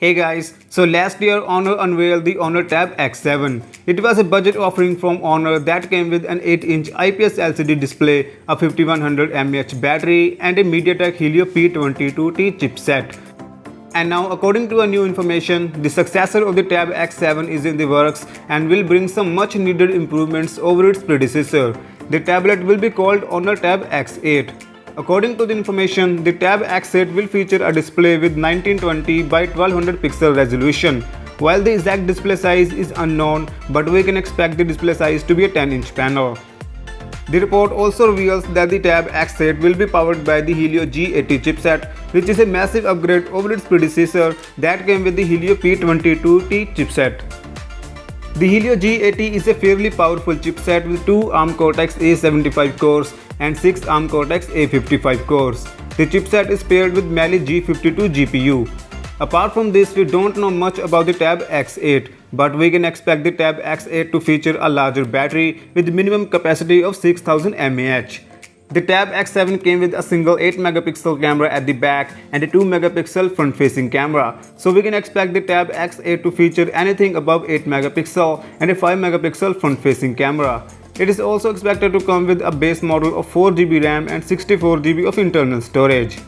Hey guys, so last year Honor unveiled the Honor Tab X7. It was a budget offering from Honor that came with an 8-inch IPS LCD display, a 5100 mAh battery and a MediaTek Helio P22T chipset. And now according to a new information, the successor of the Tab X7 is in the works and will bring some much needed improvements over its predecessor. The tablet will be called Honor Tab X8. According to the information, the Tab X8 will feature a display with 1920 by 1200 pixel resolution. While the exact display size is unknown, but we can expect the display size to be a 10-inch panel. The report also reveals that the Tab X8 will be powered by the Helio G80 chipset, which is a massive upgrade over its predecessor that came with the Helio P22T chipset. The Helio G80 is a fairly powerful chipset with 2 ARM Cortex-A75 cores and 6 ARM Cortex-A55 cores. The chipset is paired with Mali G52 GPU. Apart from this, we don't know much about the Tab X8, but we can expect the Tab X8 to feature a larger battery with minimum capacity of 6000 mAh. The Tab X7 came with a single 8-megapixel camera at the back and a 2-megapixel front-facing camera, so we can expect the Tab X8 to feature anything above 8-megapixel and a 5-megapixel front-facing camera. It is also expected to come with a base model of 4GB RAM and 64GB of internal storage.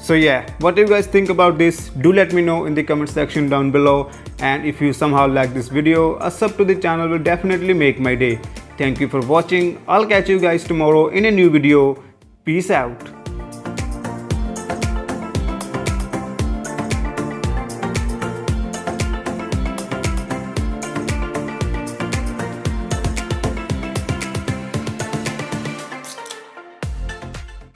So yeah, what do you guys think about this? Do let me know in the comment section down below, and if you somehow like this video, a sub to the channel will definitely make my day. Thank you for watching. I'll catch you guys tomorrow in a new video. Peace out.